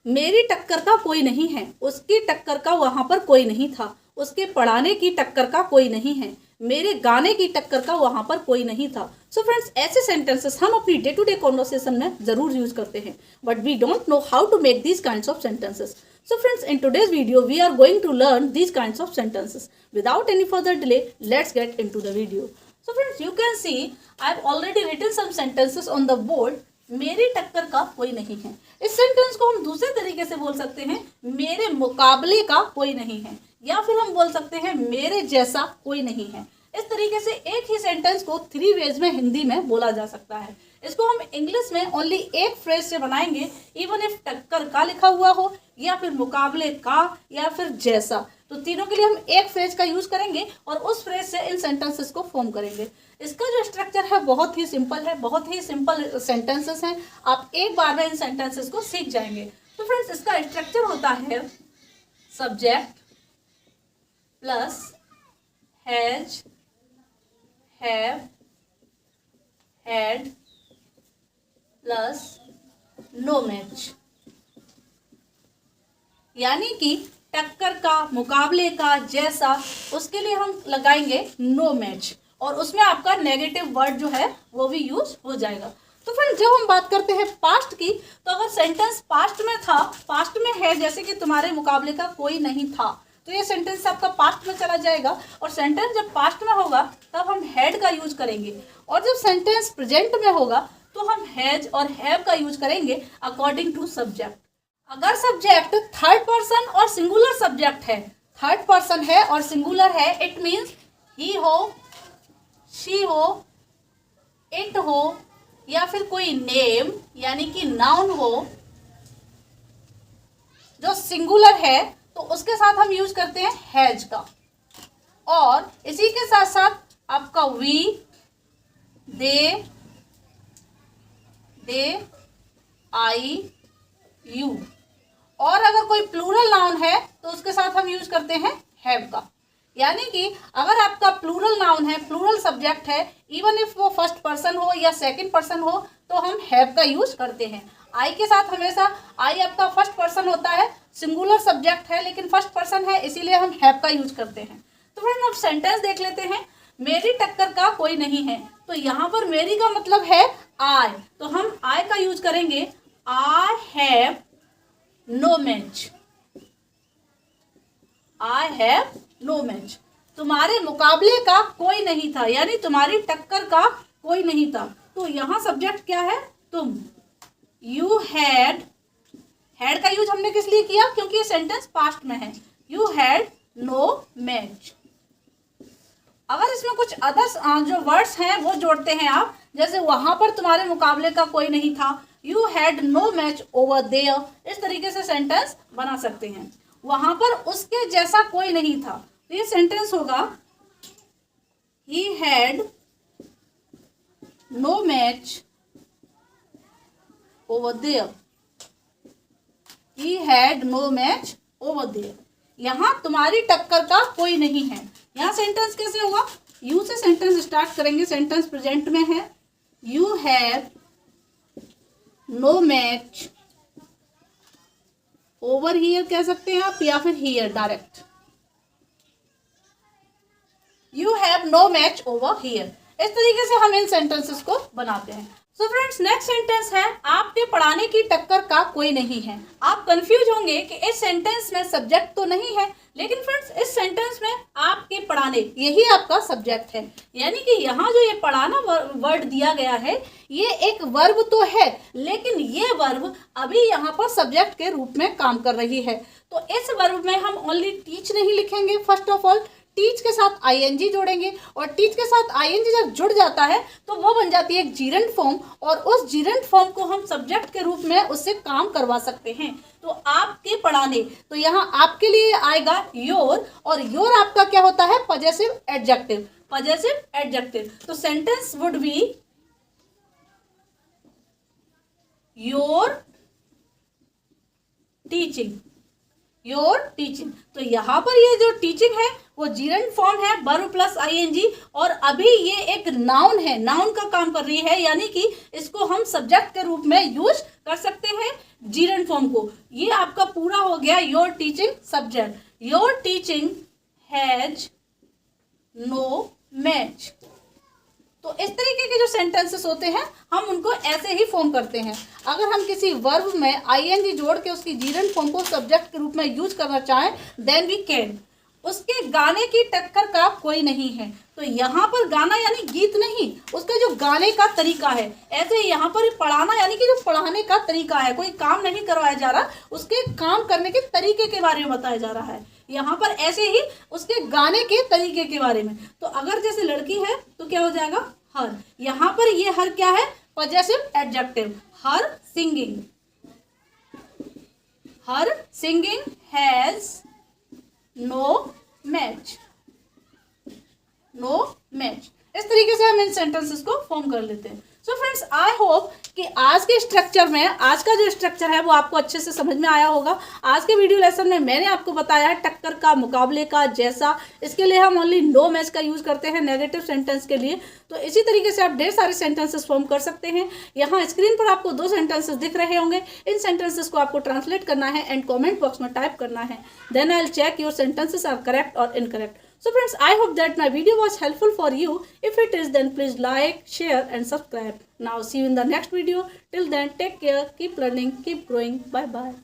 मेरी टक्कर का कोई नहीं है, उसकी टक्कर का वहाँ पर कोई नहीं था, उसके पढ़ाने की टक्कर का कोई नहीं है, मेरे गाने की टक्कर का वहाँ पर कोई नहीं था। सो फ्रेंड्स, ऐसे सेंटेंसेस हम अपनी डे टू डे कॉन्वर्सेशन में ज़रूर यूज करते हैं, but we don't know how to make these kinds of sentences. So friends, in today's video, we are going to learn these kinds of sentences. Without any further delay, let's get into the video. So friends, you can see I have already written some sentences on the board. मेरी टक्कर का कोई नहीं है. इस sentence को हम दूसरे तरीके से बोल सकते हैं, मेरे मुकाबले का कोई नहीं है, या फिर हम बोल सकते हैं मेरे जैसा कोई नहीं है. इस तरीके से एक ही सेंटेंस को 3 वेज में हिंदी में बोला जा सकता है. इसको हम इंग्लिश में ओनली एक फ्रेज से बनाएंगे, इवन इफ टक्कर का लिखा हुआ हो या फिर मुकाबले का या फिर जैसा, तो तीनों के लिए हम एक फ्रेज का यूज करेंगे और उस फ्रेज से इन सेंटेंसेस को फॉर्म करेंगे. इसका जो स्ट्रक्चर है बहुत ही सिंपल है, बहुत ही सिंपल सेंटेंसेस हैं. आप एक बार में इन सेंटेंसेस को सीख जाएंगे. तो फ्रेंड्स, इसका स्ट्रक्चर होता है subject plus has, have, had plus no match. यानी कि टक्कर का, मुकाबले का, जैसा, उसके लिए हम लगाएंगे नो मैच और उसमें आपका नेगेटिव वर्ड जो है वो भी यूज हो जाएगा. तो फिर जब हम बात करते हैं पास्ट की, तो अगर सेंटेंस पास्ट में था, पास्ट में है, जैसे कि तुम्हारे मुकाबले का कोई नहीं था, तो ये सेंटेंस आपका पास्ट में चला जाएगा. और सेंटेंस जब पास्ट में होगा तब हम हैड का यूज करेंगे, और जब सेंटेंस प्रेजेंट में होगा तो हम हैज और हैव का यूज करेंगे अकॉर्डिंग टू सब्जेक्ट. अगर सब्जेक्ट थर्ड पर्सन और सिंगुलर सब्जेक्ट है, थर्ड पर्सन है और सिंगुलर है, इट मीन्स ही हो, शी हो, इट हो, या फिर कोई नेम यानी कि नाउन हो जो सिंगुलर है, तो उसके साथ हम यूज करते हैं हैज का. और इसी के साथ साथ आपका वी, दे, आई, यू. और अगर कोई प्लूरल नाउन है तो उसके साथ हम यूज करते हैं हैव का. यानी कि अगर आपका प्लूरल नाउन है, प्लूरल सब्जेक्ट है, इवन इफ वो फर्स्ट पर्सन हो या सेकंड पर्सन हो, तो हम हैव का यूज करते हैं. आई के साथ हमेशा, आई आपका फर्स्ट पर्सन होता है, सिंगुलर सब्जेक्ट है लेकिन फर्स्ट पर्सन है, इसीलिए हम हैव का यूज करते हैं. तो फ्रेंड्स, अब सेंटेंस देख लेते हैं. मेरी टक्कर का कोई नहीं है, तो यहाँ पर मेरी का मतलब है आई, तो हम आई का यूज करेंगे. I have no match, I have no match. तुम्हारे मुकाबले का कोई नहीं था, यानी तुम्हारी टक्कर का कोई नहीं था, तो यहाँ सब्जेक्ट क्या है? तुम. यू हैड, हैड का यूज हमने किस लिए किया? क्योंकि ये सेंटेंस पास्ट में है. You had no match. अगर इसमें कुछ अदर्स जो वर्ड्स हैं वो जोड़ते हैं आप, जैसे वहां पर तुम्हारे मुकाबले का कोई नहीं था, you had no match over there, इस तरीके से सेंटेंस बना सकते हैं. वहां पर उसके जैसा कोई नहीं था, तो ये सेंटेंस होगा he had no match over there. He had no match over there. यहाँ तुम्हारी टक्कर का कोई नहीं है. यहाँ सेंटेंस कैसे होगा? यू से सेंटेंस स्टार्ट करेंगे, सेंटेंस प्रेजेंट में है. You have no match over here कह सकते हैं आप, या फिर here direct. You have no match over here. इस तरीके से हम इन सेंटेंसेस को बनाते हैं. सो फ्रेंड्स, नेक्स्ट सेंटेंस है आपके पढ़ाने की टक्कर का कोई नहीं है. आप कंफ्यूज होंगे कि इस सेंटेंस में सब्जेक्ट तो नहीं है, लेकिन फ्रेंड्स इस सेंटेंस में आपके पढ़ाने, यही आपका सब्जेक्ट है. यानी कि यहाँ जो ये पढ़ाना वर्ड दिया गया है, ये एक वर्ब तो है, लेकिन ये वर्ब अभी यहाँ पर सब्जेक्ट के रूप में काम कर रही है. तो इस वर्ब में हम ओनली टीच नहीं लिखेंगे. फर्स्ट ऑफ ऑल टीच के साथ आईएनजी जोड़ेंगे, और टीच के साथ आईएनजी जब जुड़ जाता है तो वो बन जाती है एक जीरेंट फॉर्म, और उस जीरेंट फॉर्म को हम सब्जेक्ट के रूप में उससे काम करवा सकते हैं. तो आपके पढ़ाने, तो यहाँ आपके लिए आएगा योर, और योर आपका क्या होता है? Possessive adjective. Possessive adjective. तो sentence would be your teaching, your teaching. तो यहाँ पर ये जो टीचिंग है वो जीरेंट फॉर्म है, वर्ब प्लस आईएनजी, और अभी ये एक नाउन है, नाउन का काम कर रही है, यानी कि इसको हम सब्जेक्ट के रूप में यूज कर सकते हैं जीरंड फॉर्म को। ये आपका पूरा हो गया your teaching subject. Your teaching has no match. तो इस तरीके के जो सेंटेंसेस होते हैं हम उनको ऐसे ही फॉर्म करते हैं। अगर हम किसी वर्ब में आईएनजी जोड़ के उसकी जीरंड फॉर्म को सब्जेक्ट के रूप में यूज करना चाहें देन वी कैन। उसके गाने की टक्कर का कोई नहीं है। तो यहाँ पर गाना यानी गीत नहीं, उसका जो गाने का तरीका है। ऐसे ही यहाँ पर पढ़ाना यानी कि जो पढ़ाने का तरीका है, कोई काम नहीं करवाया जा रहा, उसके काम करने के तरीके के बारे में बताया जा रहा है। यहाँ पर ऐसे ही उसके गाने के तरीके के बारे में। तो अगर जैसे लड़की है तो क्या हो जाएगा हर। यहाँ पर ये हर क्या है possessive adjective. Her singing, her singing has no match, no match. इस तरीके से हम इन सेंटेंसेस को फॉर्म कर लेते हैं। सो फ्रेंड्स आई होप कि आज के स्ट्रक्चर में, आज का जो स्ट्रक्चर है वो आपको अच्छे से समझ में आया होगा। आज के वीडियो लेसन में मैंने आपको बताया है टक्कर का, मुकाबले का, जैसा। इसके लिए हम ओनली नो मैच का यूज करते हैं नेगेटिव सेंटेंस के लिए। तो इसी तरीके से आप ढेर सारे सेंटेंसेस फॉर्म कर सकते हैं। यहाँ स्क्रीन पर आपको 2 सेंटेंसेस दिख रहे होंगे। इन सेंटेंसेस को आपको ट्रांसलेट करना है एंड कॉमेंट बॉक्स में टाइप करना है। Then I will check your sentences are correct और incorrect. So friends, I hope that my video was helpful for you. If it is, then please like, share and subscribe. Now see you in the next video. Till then, take care, keep learning, keep growing. Bye bye.